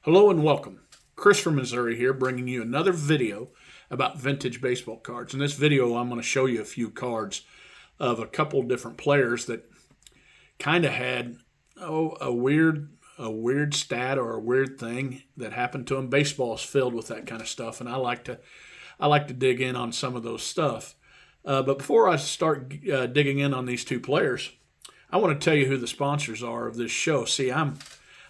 Hello and welcome. Chris from Missouri here, bringing you another video about vintage baseball cards. In this video, I'm going to show you a few cards of a couple different players that kind of had a weird stat or a weird thing that happened to them. Baseball is filled with that kind of stuff, and I like to dig in on some of those stuff. But before I start digging in on these two players, I want to tell you who the sponsors are of this show. See, I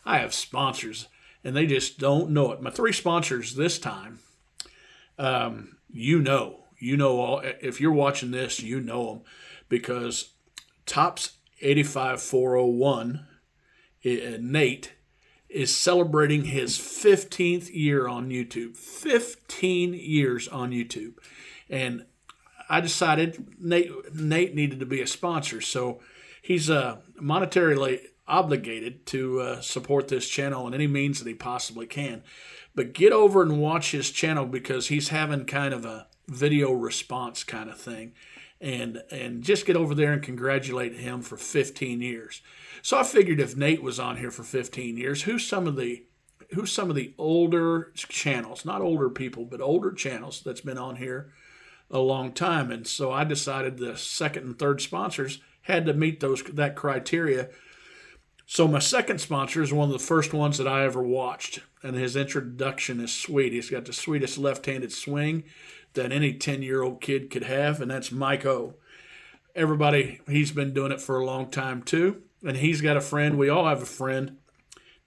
have sponsors, and they just don't know it. My three sponsors this time, you know all. If you're watching this, you know them because Topps 85401, Nate, is celebrating his 15th year on YouTube. 15 years on YouTube. And I decided Nate needed to be a sponsor, so he's monetarily obligated to support this channel in any means that he possibly can. But get over and watch his channel because he's having kind of a video response kind of thing. And just get over there and congratulate him for 15 years. So I figured if Nate was on here for 15 years, who's some of the older channels, not older people, but older channels that's been on here a long time. And so I decided the second and third sponsors had to meet that criteria. So my second sponsor is one of the first ones that I ever watched, and his introduction is sweet. He's got the sweetest left-handed swing that any 10-year-old kid could have, and that's Mike O. Everybody, he's been doing it for a long time too, and he's got a friend. We all have a friend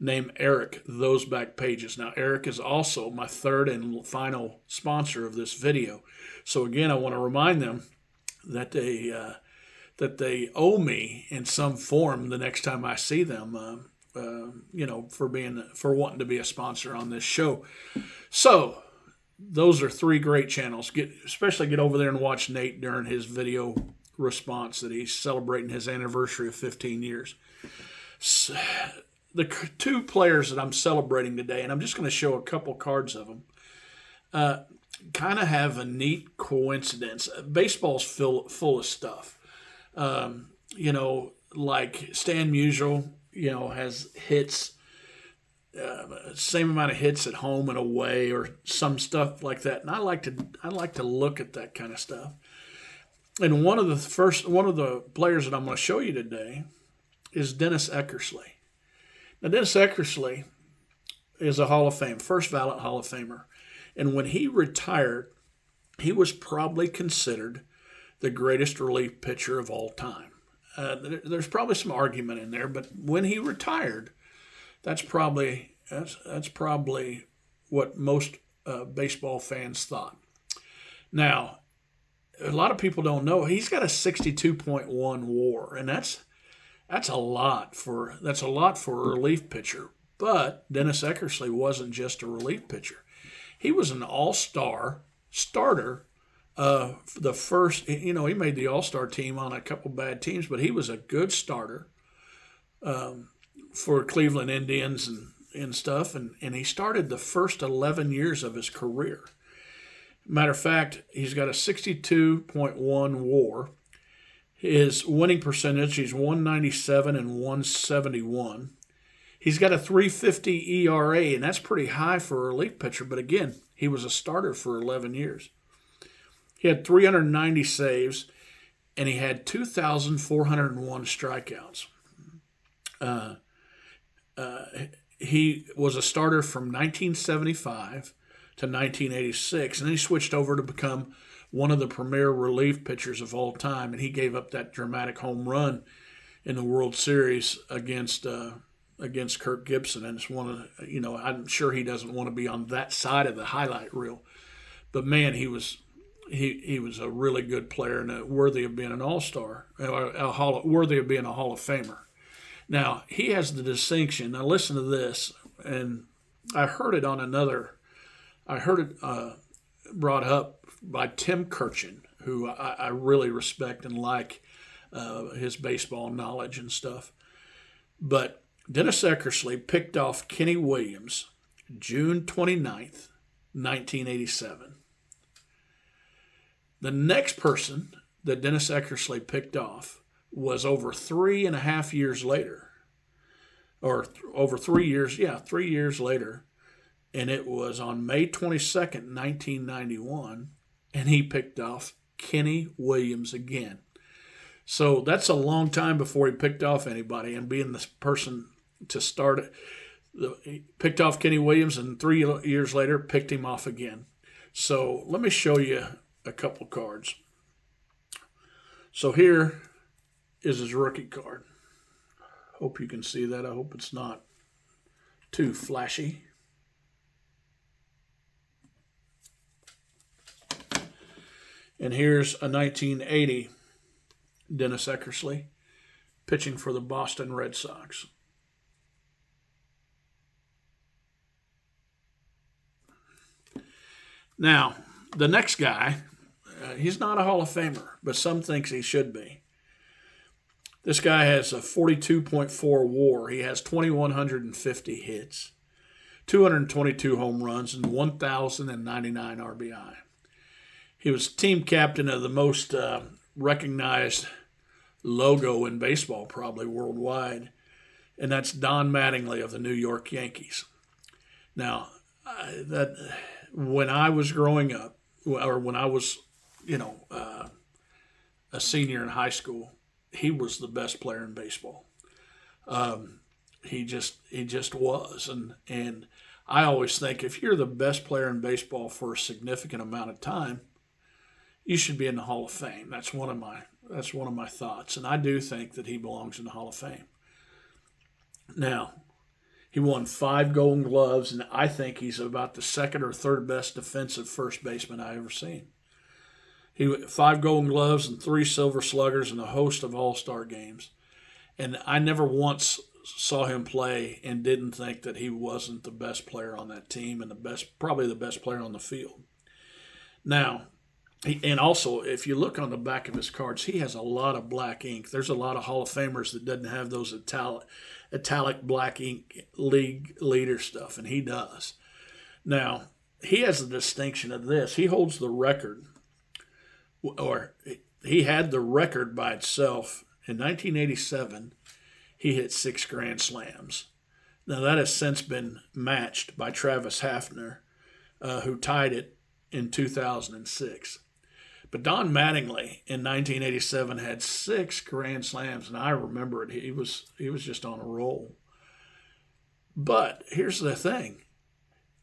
named Eric, Those Back Pages. Now, Eric is also my third and final sponsor of this video. So again, I want to remind them that they owe me in some form the next time I see them, for wanting to be a sponsor on this show. So those are three great channels. Especially get over there and watch Nate during his video response that he's celebrating his anniversary of 15 years. So, the two players that I'm celebrating today, and I'm just going to show a couple cards of them, kind of have a neat coincidence. Baseball's full of stuff. Like Stan Musial, has hits, same amount of hits at home and away, or some stuff like that. And I like to look at that kind of stuff. And one of the players that I'm going to show you today is Dennis Eckersley. Now, Dennis Eckersley is a Hall of Fame, first ballot Hall of Famer. And when he retired, he was probably considered the greatest relief pitcher of all time. There's probably some argument in there, but when he retired, that's probably what most baseball fans thought. Now, a lot of people don't know he's got a 62.1 WAR, and that's a lot for a relief pitcher. But Dennis Eckersley wasn't just a relief pitcher; he was an all-star starter. The first, he made the All-Star team on a couple bad teams, but he was a good starter for Cleveland Indians and stuff, and he started the first 11 years of his career. Matter of fact, he's got a 62.1 WAR. His winning percentage, he's 197 and 171. He's got a 3.50 ERA, and that's pretty high for a relief pitcher, but again, he was a starter for 11 years. He had 390 saves, and he had 2,401 strikeouts. He was a starter from 1975 to 1986, and then he switched over to become one of the premier relief pitchers of all time, and he gave up that dramatic home run in the World Series against Kirk Gibson, and it's one of I'm sure he doesn't want to be on that side of the highlight reel, but man, he was a really good player and worthy of being an all-star, worthy of being a Hall of Famer. Now, he has the distinction. Now, listen to this, and I heard it brought up by Tim Kirchin, who I really respect and like his baseball knowledge and stuff. But Dennis Eckersley picked off Kenny Williams June 29th, 1987. The next person that Dennis Eckersley picked off was over 3.5 years later, or over 3 years, 3 years later, and it was on May 22nd, 1991, and he picked off Kenny Williams again. So that's a long time before he picked off anybody, and being the person to start it, he picked off Kenny Williams, and 3 years later picked him off again. So let me show you a couple cards. So here is his rookie card. Hope you can see that. I hope it's not too flashy. And here's a 1980 Dennis Eckersley pitching for the Boston Red Sox. Now, the next guy, he's not a Hall of Famer, but some thinks he should be. This guy has a 42.4 WAR. He has 2,150 hits, 222 home runs, and 1,099 RBI. He was team captain of the most recognized logo in baseball, probably worldwide, and that's Don Mattingly of the New York Yankees. Now, when I was growing up, or when I was, a senior in high school, he was the best player in baseball. He just was, and I always think if you're the best player in baseball for a significant amount of time, you should be in the Hall of Fame. That's one of my thoughts, and I do think that he belongs in the Hall of Fame. Now, he won 5 Golden Gloves, and I think he's about the second or third best defensive first baseman I ever seen. He 5 Golden Gloves and 3 Silver Sluggers and a host of All-Star games, and I never once saw him play and didn't think that he wasn't the best player on that team and probably the best player on the field. Now, and also, if you look on the back of his cards, he has a lot of black ink. There's a lot of Hall of Famers that doesn't have those italic black ink league leader stuff, and he does. Now, he has the distinction of this. He holds the record, or he had the record by itself. In 1987, he hit 6 Grand Slams. Now, that has since been matched by Travis Hafner, who tied it in 2006. But Don Mattingly in 1987 had 6 Grand Slams, and I remember it. He was just on a roll. But here's the thing.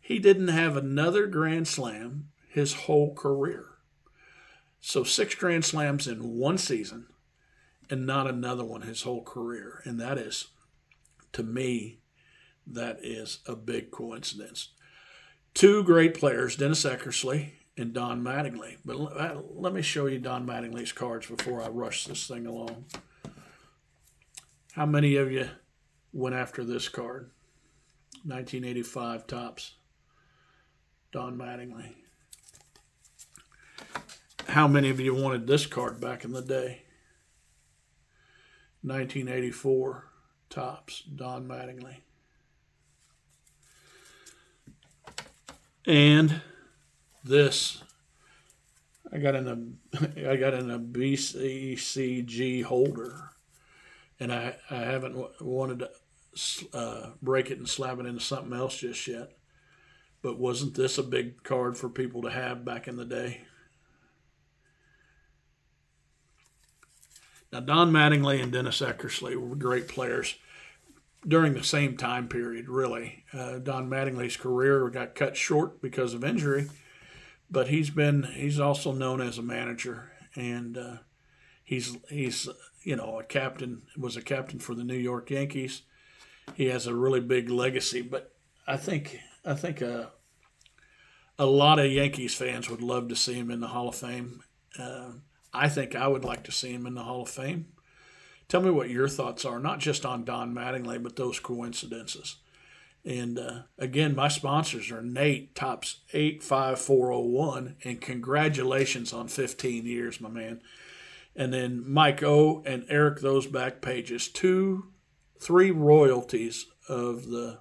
He didn't have another Grand Slam his whole career. So 6 Grand Slams in one season and not another one his whole career. And that is, to me, that is a big coincidence. 2 great players, Dennis Eckersley and Don Mattingly. But let me show you Don Mattingly's cards before I rush this thing along. How many of you went after this card? 1985 Topps, Don Mattingly. How many of you wanted this card back in the day? 1984 Topps, Don Mattingly. And this, I got in a BCCG holder, and I haven't wanted to break it and slap it into something else just yet. But wasn't this a big card for people to have back in the day? Now, Don Mattingly and Dennis Eckersley were great players during the same time period, really. Don Mattingly's career got cut short because of injury, but he's also known as a manager, and he's a captain, was a captain for the New York Yankees. He has a really big legacy, but I think a lot of Yankees fans would love to see him in the Hall of Fame. I think I would like to see him in the Hall of Fame. Tell me what your thoughts are, not just on Don Mattingly, but those coincidences. And again, my sponsors are Nate, Topps 85401, and congratulations on 15 years, my man. And then Mike O and Eric Those Back Pages, 3 royalties of the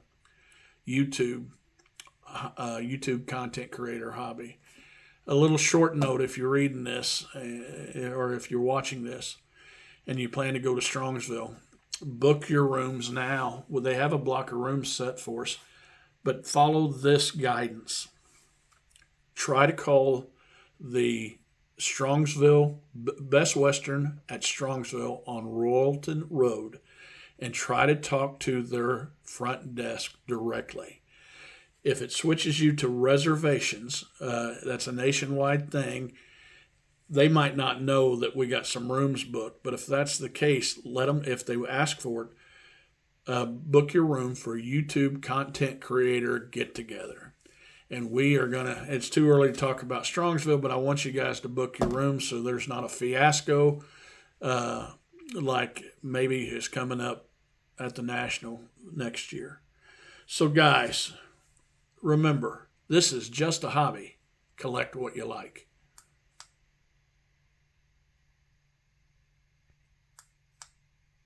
YouTube content creator hobby. A little short note if you're reading this or if you're watching this and you plan to go to Strongsville, book your rooms now. Well, they have a block of rooms set for us, But follow this guidance. Try to call the Strongsville, Best Western at Strongsville on Royalton Road and try to talk to their front desk directly. If it switches you to reservations, that's a nationwide thing. They might not know that we got some rooms booked, but if that's the case, let them, if they ask for it, book your room for YouTube content creator get together. And we are going to, it's too early to talk about Strongsville, but I want you guys to book your room so there's not a fiasco like maybe is coming up at the National next year. So, guys, remember, this is just a hobby. Collect what you like.